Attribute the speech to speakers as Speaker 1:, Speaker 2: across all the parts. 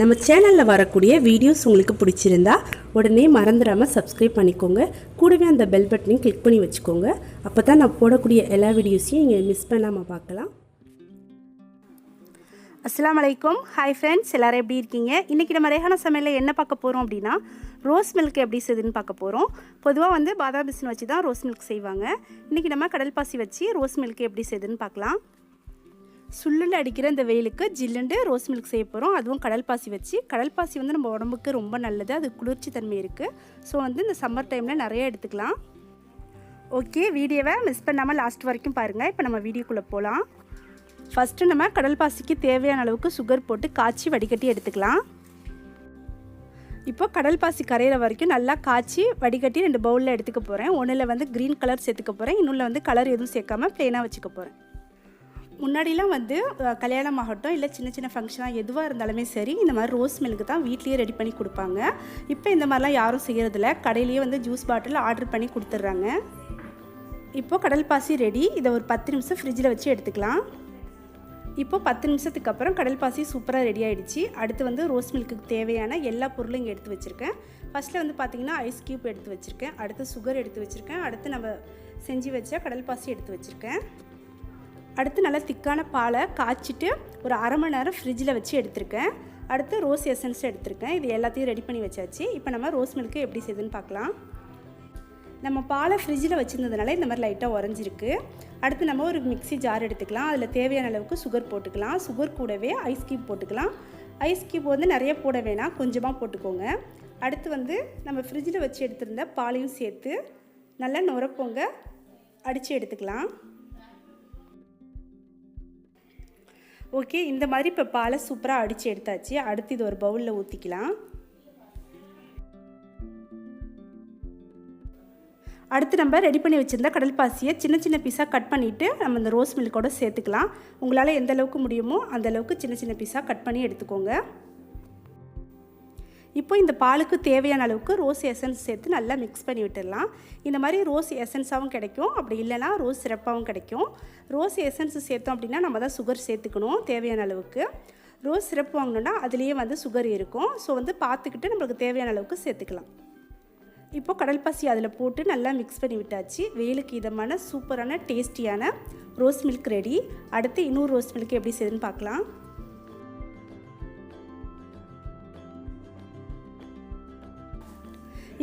Speaker 1: நம்ம சேனலில் வரக்கூடிய வீடியோஸ் உங்களுக்கு பிடிச்சிருந்தா உடனே மறந்துடாமல் சப்ஸ்கிரைப் பண்ணிக்கோங்க. கூடவே அந்த பெல் பட்டனையும் கிளிக் பண்ணி வச்சுக்கோங்க. அப்போ தான் நான் போடக்கூடிய எல்லா வீடியோஸையும் நீங்கள் மிஸ் பண்ணாமல் பார்க்கலாம்.
Speaker 2: அஸ்ஸலாமு அலைக்கும். ஹாய் ஃப்ரெண்ட்ஸ், எல்லோரும் எப்படி இருக்கீங்க? இன்றைக்கி நம்ம ரேஹானா சமையலில் என்ன பார்க்க போகிறோம் அப்படின்னா, ரோஸ் மில்க் எப்படி செய்யுதுன்னு பார்க்க போகிறோம். பொதுவாக பாதாம் பிசின் வச்சு தான் ரோஸ் மில்க் செய்வாங்க. இன்றைக்கி நம்ம கடல் பாசி வச்சு ரோஸ் மில்க் எப்படி செய்யுதுன்னு பார்க்கலாம். சுள்ளில் அடிக்கிற இந்த வெயிலுக்கு ஜில்லுண்டு ரோஸ் மில்க் செய்ய போகிறோம். அதுவும் கடல் பாசி வச்சு. கடல் பாசி நம்ம உடம்புக்கு ரொம்ப நல்லது, அது குளிர்ச்சி தன்மை இருக்குது. ஸோ இந்த சம்மர் டைமில் நிறைய எடுத்துக்கலாம். ஓகே, வீடியோவை மிஸ் பண்ணாமல் லாஸ்ட் வரைக்கும் பாருங்கள். இப்போ நம்ம வீடியோக்குள்ளே போகலாம். ஃபஸ்ட்டு நம்ம கடல் பாசிக்கு தேவையான அளவுக்கு சுகர் போட்டு காய்ச்சி வடிகட்டி எடுத்துக்கலாம். இப்போ கடல் பாசி கரையிற வரைக்கும் நல்லா காய்ச்சி வடிகட்டி 2 பவுலில் எடுத்துக்க போகிறேன். ஒன்றில் க்ரீன் கலர் சேர்த்துக்க போகிறேன், இன்னொன்று கலர் எதுவும் சேர்க்காமல் ப்ளெயினாக வச்சுக்க போகிறேன். முன்னாடிலாம் கல்யாணம் ஆகட்டும் இல்லை சின்ன சின்ன ஃபங்க்ஷனாக எதுவாக இருந்தாலுமே சரி, இந்த மாதிரி ரோஸ் மில்க்கு தான் வீட்லேயே ரெடி பண்ணி கொடுப்பாங்க. இப்போ இந்த மாதிரிலாம் யாரும் செய்கிறதில்ல, கடையிலேயே ஜூஸ் பாட்டில் ஆர்டர் பண்ணி கொடுத்துட்றாங்க. இப்போது கடல் பாசி ரெடி. இதை ஒரு 10 நிமிஷம் ஃப்ரிட்ஜில் வச்சு எடுத்துக்கலாம். இப்போ 10 நிமிஷத்துக்கு அப்புறம் கடல் பாசி சூப்பராக ரெடி ஆகிடுச்சு. அடுத்து ரோஸ் மில்க்குக்கு தேவையான எல்லா பொருளும் இங்கே எடுத்து வச்சுருக்கேன். ஃபஸ்ட்டில் பார்த்திங்கன்னா ஐஸ் க்யூப் எடுத்து வச்சுருக்கேன், அடுத்து சுகர் எடுத்து வச்சுருக்கேன், அடுத்து நம்ம செஞ்சு வச்ச கடல் பாசி எடுத்து வச்சுருக்கேன். அடுத்து நல்லா திக்கான பாலை காய்ச்சிட்டு ஒரு அரை மணி நேரம் ஃப்ரிட்ஜில் வச்சு எடுத்திருக்கேன். அடுத்து ரோஸ் எசன்ஸ் எடுத்திருக்கேன். இது எல்லாத்தையும் ரெடி பண்ணி வச்சாச்சு. இப்போ நம்ம ரோஸ் மில்க்கு எப்படி செய்யுதுன்னு பார்க்கலாம். நம்ம பாலை ஃப்ரிட்ஜில் வச்சுருந்ததுனால இந்த மாதிரி லைட்டாக உறைஞ்சிருக்கு. அடுத்து நம்ம ஒரு மிக்ஸி ஜார் எடுத்துக்கலாம். அதில் தேவையான அளவுக்கு சுகர் போட்டுக்கலாம். சுகர் கூடவே ஐஸ் க்யூப் போட்டுக்கலாம். ஐஸ் க்யூப் நிறைய போட வேணாம், கொஞ்சமாக போட்டுக்கோங்க. அடுத்து நம்ம ஃப்ரிட்ஜில் வச்சு எடுத்திருந்த பாலையும் சேர்த்து நல்லா நுரப்போங்க அடித்து எடுத்துக்கலாம். ஓகே, இந்த மாதிரி இப்போ பாலை சூப்பராக அடித்து எடுத்தாச்சு. அடுத்து இது ஒரு பவுலில் ஊற்றிக்கலாம். அடுத்து நம்ம ரெடி பண்ணி வச்சுருந்த கடல் பாசியை சின்ன சின்ன பீஸாக கட் பண்ணிவிட்டு நம்ம இந்த ரோஸ் மில்கோட சேர்த்துக்கலாம். உங்களால் எந்த அளவுக்கு முடியுமோ அந்த அளவுக்கு சின்ன சின்ன பீஸாக கட் பண்ணி எடுத்துக்கோங்க. இப்போ இந்த பாலுக்கு தேவையான அளவுக்கு ரோஸ் எசன்ஸ் சேர்த்து நல்லா மிக்ஸ் பண்ணி விட்டுடலாம். இந்த மாதிரி ரோஸ் எசன்ஸாகவும் கிடைக்கும், அப்படி இல்லைனா ரோஸ் சிரப்பாகவும் கிடைக்கும். ரோஸ் எசன்ஸ் சேர்த்தோம் அப்படின்னா நம்ம தான் சுகர் சேர்த்துக்கணும் தேவையான அளவுக்கு. ரோஸ் சிரப் வாங்கணுன்னா அதுலேயே சுகர் இருக்கும். ஸோ பார்த்துக்கிட்டு நம்மளுக்கு தேவையான அளவுக்கு சேர்த்துக்கலாம். இப்போ கடல் பாசி அதில் போட்டு நல்லா மிக்ஸ் பண்ணி விட்டாச்சு. வெயிலுக்கு இதமான சூப்பரான டேஸ்டியான ரோஸ் மில்க் ரெடி. அடுத்து இன்னொரு ரோஸ் மில்க் எப்படி செய்யுதுன்னு பார்க்கலாம்.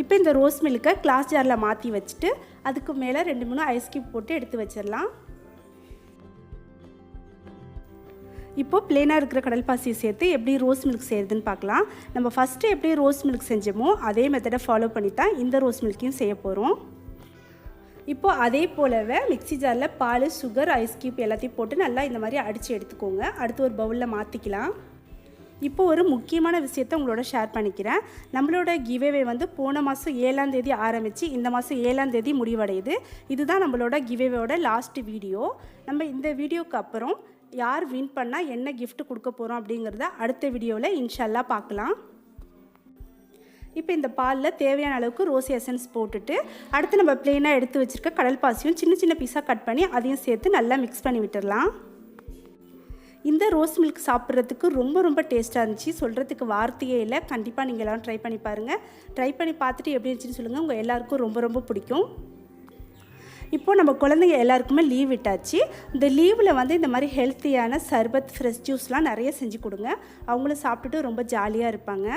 Speaker 2: இப்போ இந்த ரோஸ் மில்க்கை கிளாஸ் ஜாரில் மாற்றி வச்சுட்டு அதுக்கு மேலே 2-3 ஐஸ் க்யூப் போட்டு எடுத்து வச்சிடலாம். இப்போது ப்ளெயினாக இருக்கிற கடல் பாசியை சேர்த்து எப்படி ரோஸ் மில்க் செய்கிறதுன்னு பார்க்கலாம். நம்ம ஃபஸ்ட்டு எப்படி ரோஸ் மில்க் செஞ்சோமோ அதே மெத்தடை ஃபாலோ பண்ணி தான் இந்த ரோஸ் மில்க்கையும் செய்ய போகிறோம். இப்போது அதே போலவே மிக்ஸி ஜாரில் பால், சுகர், ஐஸ் க்யூப் எல்லாத்தையும் போட்டு நல்லா இந்த மாதிரி அடித்து எடுத்துக்கோங்க. அடுத்து ஒரு பவுலில் மாற்றிக்கலாம். இப்போ ஒரு முக்கியமான விஷயத்தை உங்களோட ஷேர் பண்ணிக்கிறேன். நம்மளோட கிவ்அவே போன மாதம் 7ஆம் தேதி ஆரம்பித்து இந்த மாதம் 7ஆம் தேதி முடிவடையுது. இதுதான் நம்மளோட கிவ்அவேயோட லாஸ்ட் வீடியோ. நம்ம இந்த வீடியோக்கு அப்புறம் யார் வின் பண்ணால் என்ன கிஃப்ட் கொடுக்க போகிறோம் அப்படிங்கிறத அடுத்த வீடியோவில் இன்ஷால்லா பார்க்கலாம். இப்போ இந்த பாலில் தேவையான அளவுக்கு ரோஸ் எசன்ஸ் போட்டுட்டு அடுத்து நம்ம ப்ளெயினாக எடுத்து வச்சுருக்க கடல் பாசியும் சின்ன சின்ன பீஸாக கட் பண்ணி அதையும் சேர்த்து நல்லா மிக்ஸ் பண்ணி விட்டுடலாம். இந்த ரோஸ் மில்க் சாப்பிட்றதுக்கு ரொம்ப ரொம்ப டேஸ்ட்டாக இருந்துச்சு, சொல்கிறதுக்கு வார்த்தையே இல்லை. கண்டிப்பாக நீங்கள் எல்லோரும் ட்ரை பண்ணி பாருங்கள். ட்ரை பண்ணி பார்த்துட்டு எப்படி இருந்துச்சுன்னு சொல்லுங்கள். உங்கள் எல்லாருக்கும் ரொம்ப ரொம்ப பிடிக்கும். இப்போது நம்ம குழந்தைங்க எல்லாருக்குமே லீவ் விட்டாச்சு. இந்த லீவில் இந்த மாதிரி ஹெல்த்தியான சர்பத், ஃப்ரெஷ் ஜூஸ்லாம் நிறைய செஞ்சு கொடுங்க. அவங்களும் சாப்பிட்டுட்டு ரொம்ப ஜாலியாக இருப்பாங்க.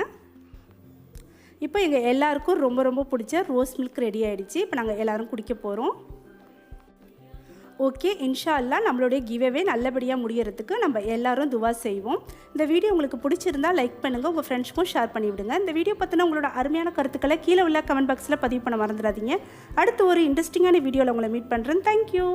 Speaker 2: இப்போ எங்கள் எல்லாருக்கும் ரொம்ப ரொம்ப பிடிச்ச ரோஸ் மில்க் ரெடி ஆகிடுச்சு. இப்போ நாங்கள் எல்லோரும் குடிக்க போகிறோம். ஓகே, இன்ஷா அல்லாஹ் நம்மளுடைய கிவ்அவே நல்லபடியாக முடியறதுக்கு நம்ம எல்லாரும் துவா செய்வோம். இந்த வீடியோ உங்களுக்கு பிடிச்சிருந்தால் லைக் பண்ணுங்கள், உங்கள் ஃப்ரெண்ட்ஸ்க்கும் ஷேர் பண்ணிவிடுங்க. இந்த வீடியோ பற்றின உங்களோட அருமையான கருத்துக்களை கீழே உள்ள கமெண்ட் பாக்ஸில் பதிவு பண்ண மறந்துடாதீங்க. அடுத்து ஒரு இன்ட்ரெஸ்டிங்கான வீடியோவில் உங்களை மீட் பண்ணுறேன். தேங்க்யூ.